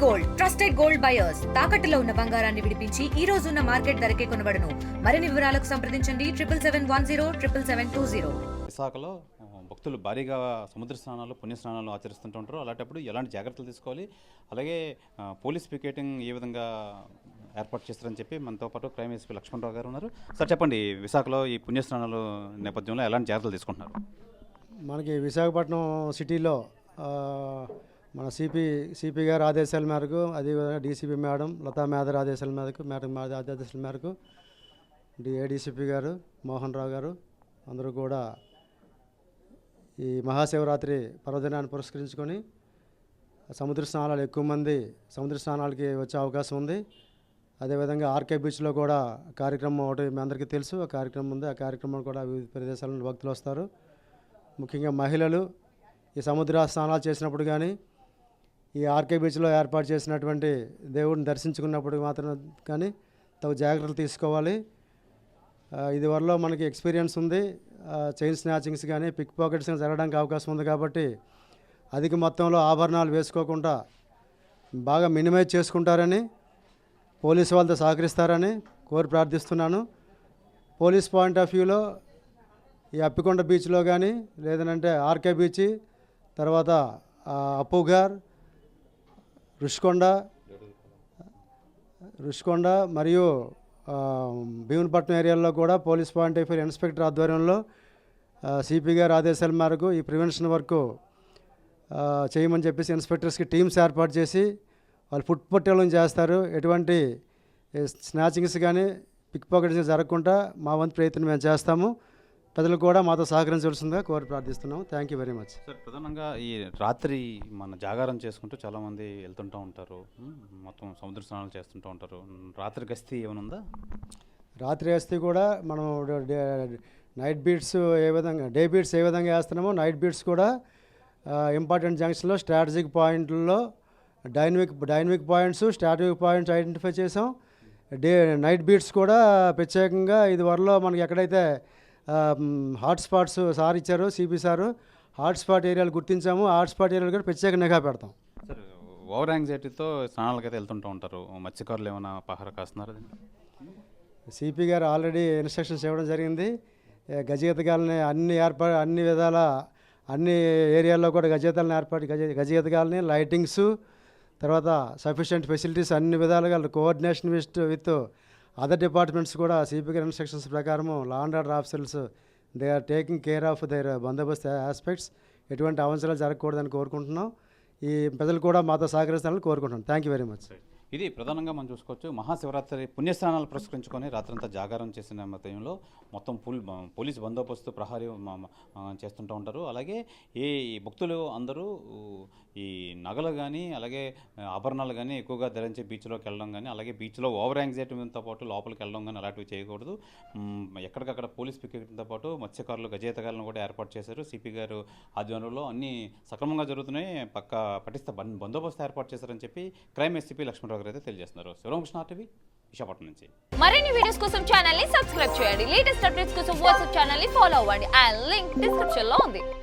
Gold trusted gold buyers తాకట్టులో ఉన్న బంగారాన్ని విడిపించి ఈ రోజు ఉన్న మార్కెట్ ధరకే కొనబడును. మరిన్ని వివరాలకు సంప్రదించండి 7771077720. విశాఖలో భక్తులు భారీగా సముద్ర స్నానాలు పుణ్య స్నానాలు ఆచరిస్తుంటూ ఉంటారు. అలాంటప్పుడు ఎలాంటి జాగ్రత్తలు తీసుకోవాలి, అలాగే పోలీస్ పికెటింగ్ ఏ విధంగా ఏర్పాటు చేస్తారని చెప్పి మనతో పాటు క్రైమ్ ఎస్పీ లక్ష్మణరావు గారు ఉన్నారు. సార్ చెప్పండి, విశాఖలో ఈ పుణ్యస్నానాలు నేపథ్యంలో ఎలాంటి జాగ్రత్తలు తీసుకుంటున్నారు? మనకి విశాఖపట్నం సిటీలో మన సిపి గారి ఆదేశాల మేరకు, అదేవిధంగా డీసీపీ మేడం లతా మేదర్ ఆదేశాల మేరకు ఏడీసీపీ గారు మోహన్ రావు గారు అందరూ కూడా ఈ మహాశివరాత్రి పర్వదినాన్ని పురస్కరించుకొని సముద్ర స్నానాలు ఎక్కువ మంది సముద్ర స్నానాలకి వచ్చే అవకాశం ఉంది. అదేవిధంగా ఆర్కే బీచ్లో కూడా కార్యక్రమం ఒకటి మీ అందరికీ తెలుసు. ఆ కార్యక్రమం ఉంది. ఆ కార్యక్రమం కూడా వివిధ ప్రదేశాల నుండి భక్తులు వస్తారు. ముఖ్యంగా మహిళలు ఈ సముద్ర స్నానాలు చేసినప్పుడు కానీ, ఈ ఆర్కే బీచ్లో ఏర్పాటు చేసినటువంటి దేవుడిని దర్శించుకున్నప్పుడు మాత్రం కానీ తగు జాగ్రత్తలు తీసుకోవాలి. ఇది వరలో మనకి ఎక్స్పీరియన్స్ ఉంది. చైన్ స్నాచింగ్స్ కానీ పిక్ పాకెట్స్ కానీ జరగడానికి అవకాశం ఉంది. కాబట్టి అధిక మొత్తంలో ఆభరణాలు వేసుకోకుండా బాగా మినిమైజ్ చేసుకుంటారని, పోలీసు వాళ్ళతో సహకరిస్తారని కోరి ప్రార్థిస్తున్నాను. పోలీస్ పాయింట్ ఆఫ్ వ్యూలో ఈ అప్పికొండ బీచ్లో కానీ, లేదంటే ఆర్కే బీచ్, తర్వాత అప్పుగార్, రుషికొండ మరియు భీమునిపట్నం ఏరియాలో కూడా police point of view inspector ఆధ్వర్యంలో సిపి గారి ఆదేశాల మేరకు ఈ ప్రివెన్షన్ వర్క్ చేయమని చెప్పేసి ఇన్స్పెక్టర్స్కి టీమ్స్ ఏర్పాటు చేసి వాళ్ళు ఫుట్ పట్టేలను చేస్తారు. ఎటువంటి స్నాచింగ్స్ కానీ పిక్ పాకెట్స్ జరగకుండా మా వంతు ప్రయత్నం మేము చేస్తాము. ప్రజలు కూడా మాతో సహకరించవలసిందిగా కోరి ప్రార్థిస్తున్నాము. Thank you very much. Sir, ప్రధానంగా ఈ రాత్రి మన జాగారం చేసుకుంటూ చాలామంది వెళ్తుంటూ ఉంటారు, మొత్తం సముద్ర స్నానాలు చేస్తుంటూ ఉంటారు. రాత్రి గస్తీ ఏమైనా ఉందా? రాత్రి గస్తీ కూడా మనం నైట్ బీట్స్ ఏ విధంగా, డే బీట్స్ ఏ విధంగా వేస్తున్నామో నైట్ బీట్స్ కూడా ఇంపార్టెంట్ జంక్షన్లో స్ట్రాటజిక్ పాయింట్లో dynamic points, strategic points identify చేసాం. నైట్ బీట్స్ కూడా ప్రత్యేకంగా ఇది వరలో మనకి ఎక్కడైతే హాట్స్పాట్స్ సార్ ఇచ్చారు, సిపి సారు హాట్స్పాట్ ఏరియాలు గుర్తించాము. హాట్స్పాట్ ఏరియాలు కూడా ప్రత్యేక నిఘా పెడతాం. సార్, ఓవర్ యాంగ్జైటీతో స్నానాలకైతే వెళ్తుంటూ ఉంటారు, మత్స్యకారులు ఏమైనా పహార కాస్తున్నారు? సిపి గారు ఆల్రెడీ ఇన్స్ట్రక్షన్స్ ఇవ్వడం జరిగింది. గజగీతగాలని అన్ని విధాల అన్ని ఏరియాల్లో కూడా గజగీతగాలని లైటింగ్స్, తర్వాత సఫిషియెంట్ ఫెసిలిటీస్ అన్ని విధాలుగా కోఆర్డినేషన్ విత్ అదర్ డిపార్ట్మెంట్స్ కూడా సిపి గారి ఇన్స్ట్రక్షన్స్ ప్రకారము law and order officers they are taking care of their బందోబస్తు ఆస్పెక్ట్స్. ఎటువంటి అవంచనాలు జరగకూడదని కోరుకుంటున్నాం. ఈ ప్రజలు కూడా మాతో సహకరిస్తారని కోరుకుంటున్నాం. Thank you very much. ఇది ప్రధానంగా మనం చూసుకోవచ్చు. మహాశివరాత్రి పుణ్యస్నానాలు పురస్కరించుకొని రాత్రంతా జాగారం చేసిన నేపథ్యంలో మొత్తం పోలీస్ బందోబస్తు ప్రహారీ చేస్తుంటూ ఉంటారు. అలాగే ఈ భక్తులు అందరూ ఈ నగలు కానీ, అలాగే ఆభరణాలు కానీ ఎక్కువగా ధరించి బీచ్లోకి వెళ్ళడం కానీ, అలాగే బీచ్లో ఓవర్ యాంగ్జైటీతో పాటు లోపలికి వెళ్ళడం కానీ అలాంటివి చేయకూడదు. ఎక్కడికక్కడ పోలీస్ పికెట్తో పాటు మత్స్యకారులు గజేతగాలను కూడా ఏర్పాటు చేశారు. సిపి గారు ఆధ్వర్యంలో అన్నీ సక్రమంగా జరుగుతున్నాయి. పటిష్ట బందోబస్తు ఏర్పాటు చేశారని చెప్పి క్రైమ్ ఎస్పీ లక్ష్మణరావు అయితే తెలియజేస్తున్నారు. శివరామకృష్ణ టీవీ, విశాఖపట్నం నుంచి. మరిన్ని వీడియోస్ కోసం ఛానల్ ని సబ్స్క్రైబ్ చేయండి. లేటెస్ట్ అప్డేట్స్ కోసం వాట్సాప్ ఛానల్ ని ఫాలో అవ్వండి. ఆ లింక్ డిస్క్రిప్షన్ లో ఉంది.